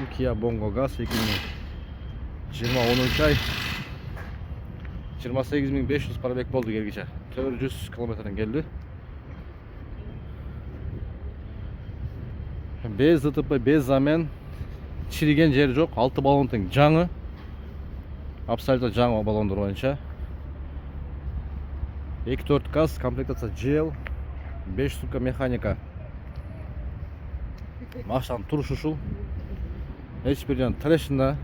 Kia Bongo Gaz 2020 10. ay 28.500 parabek boldu kelgiçe. 400 kilometrden geldi. Bez ıtıpı bez zamen çirigen jeri жоқ. 6 balonun жаңы. Абсолютно жаңы балондар боюнча. 2-4 газ, комплектация GL, 5 штука механика. Машинанын турушу ушул. Эч бир жан трешинде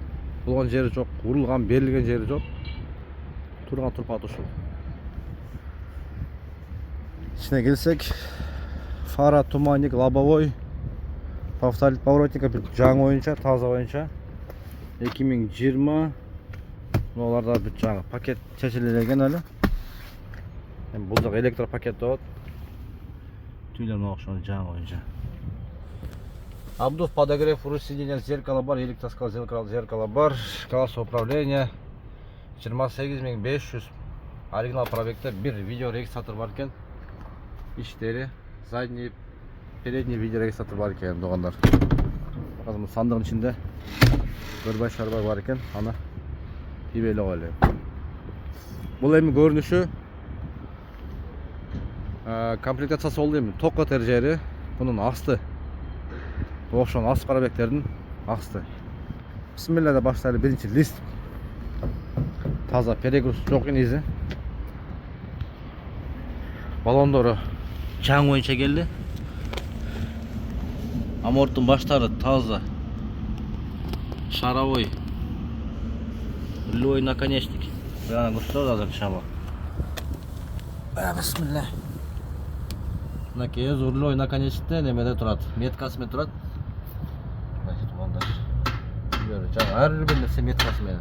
болгон жери жок, урулган, берилген жери жок. Турган турпат ушул. İçine gelsek, fara, туманник, лобовой, поворотника жаңы боюнча, таза боюнча. 2020 Оларда bir жаңы пакет чечилген эле. Бул жак электро пакет болот. Түйүлөр окшон жаңы боюнча. Обдув, подогрев, руль сиденья, зеркало бар, электроскал зеркало бар, колесо управления. 28.500 оригинал пробегте bir видео регистратор бар экен. İçleri, задний, передний видео регистратор бар экен, догандар. Азыр сандыгын ичинде көрбай шарбай бар экен, аны ийбейлеп коелу. Бул эми көрүнүшү комплектациясы болду эми токко тержери, бунун асты. Окшон ас парабектердин асты. Бисмиллада баштайлы, биринчи лист. Таза перегруз жок изи. Балондору жаңы боюнча келди. Аморттун баштары таза. Шаровой. Рулевой наконечник. Бана көрсөтөбүз азыр иншалла. Бисмилlah. Мынакей рулевой наконечникте немеде турат. Меткасы менен турат. Значит, мында. Ар бир нерсе меткасы менен.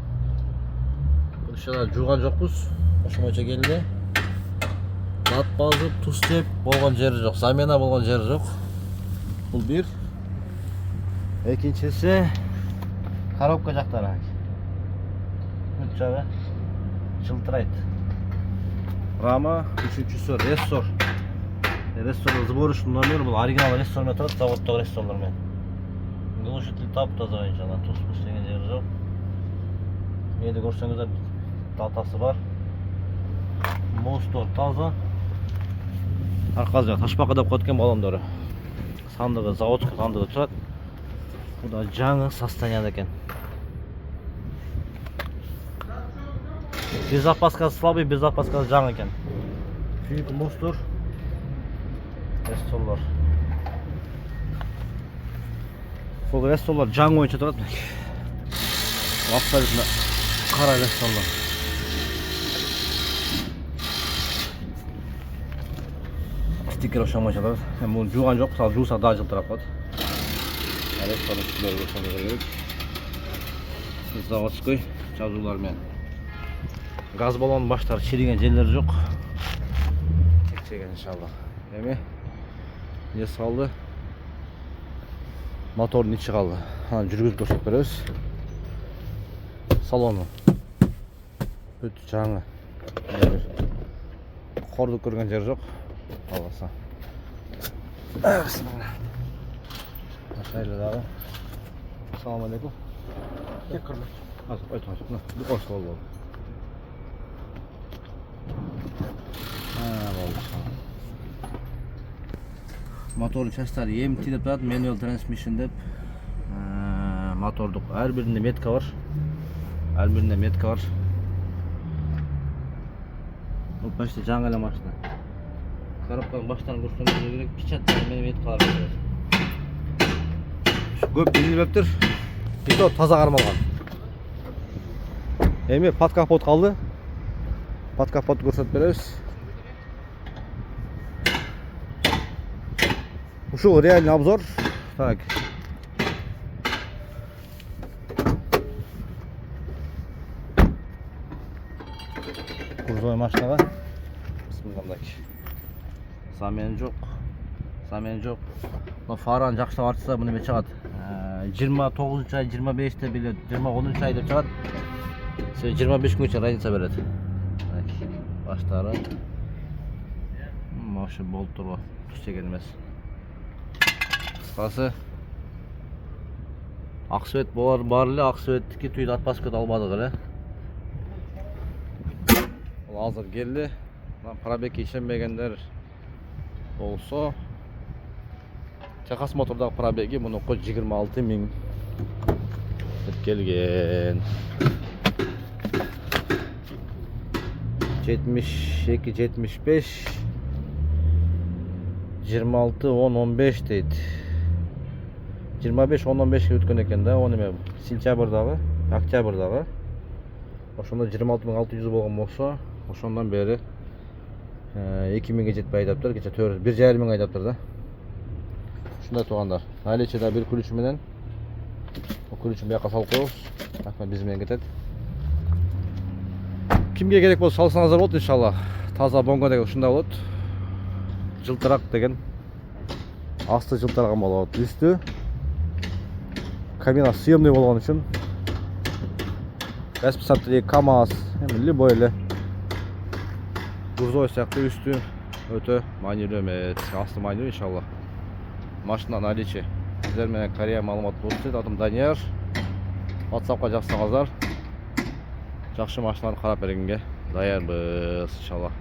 Ушуга жууган жокпуз. Ошоңча келди. Зат базып, туз жеп болгон жери жок. Замена болгон жери жок. Бул бир. Экинчиси коробка жактары. Бүт жагы жылтырайт. Рама, үчүнчүсү рессор. Рессор сборочный номер, бул оригинал рессор менен турат, заводдогу ресsoрлор менен. Глушитель таптаза боюнча, туз деген жери жок. Мени көрсөңүздөр датасы бар. Мостор таза. Аркасы ташпак кадап коет экен балондору. Сандыгы заводской сандыгы турат. Бул да жаңы состоянияда экен. Безопаскасы слабый, безопаскасы жаңы экен. Күйүк мостор. Рессорлор. Бул рессорлор жаңы боюнча турат. Абсолютно кара рессорлор. Стикер ошомой жатат. Муну жууган жок, мисалы жууса да жылтырап калат. Рессорлор үстүнө көрсөңүз керек. Заводской жазуулар менен. Газ баллонун баштары чириген жерлери жок. Текчеген иншалла. Эми не салды? Мотордун ичи калды. Аны жүргүзүп көрсөтүп беребиз. Салону бүт жаңы. Кордук көргөн жери жок. Аласа. Бисмилlah. Машайла дагы. Ассаламу алейкум. Кеп кырмыш. Азыр айтыңыз. Мына бу кош болду. Болду. Мотор частары EMT деп турат, manual transmission деп. Мотордук ар биринде метка бар. Ар биринде метка бар. Бул почти жаңы эле машина. Коробканын баштарын көрсөңүз керек, печаттары менен меткалар бар. Көп билбептир. Бито таза кармалган. Эми под капот калды. Под капотты көрсөтүп беребиз. Ушул реальный обзор. Так. Куржой машинага. Бисмилlah. Замен жок. Мына фараны жакшылап артса муну эме чыгат. 29 ай, 25-те билет, 20 ай деп чыгат. 25 күнчө разница берет. Баштары. Машы болуп турбу. Түшеген эмес. Кысқасы Аксует бар эле, Аксуеттики түйүн отпасканы албадык эле. Бул азыр келди. Мына пробегге ишенбегендер болсо, Техас мотордагы пробеги мунуку 26.000 деп келген. 72-75 26-10-15 дейт. 25-10-15 өткөн экен да, оны эме сентябрдагы, октябрдагы. Ошондо 26.600 болгон болсо, ошондон бери 2000ге жетпей айдаптыр, кече 1,5 айдаптыр да. Ушундай туугандар. Наличиеда бир ключ менен. Бул ключун бияка салып коебуз. Акман биз менен кетет. Кимге керек болсо салсаңыздар болот иншалла. Таза бонго деген ушундай болот. Жылтырак деген. Асты жылтыраган болот. Үстү кабина съемный болгон үчүн S53 КамАЗ, любой эле грузовой сыяктуу үстү өтө маанилүү эмес. Асты маанилүү иншалла. Машина наличие. Сиздер менен Корея маалымат болсун. Атым Данияр. WhatsApp'ка жазсаңыздар, жакшы машиналарды карап бергенге даярбыз иншалла.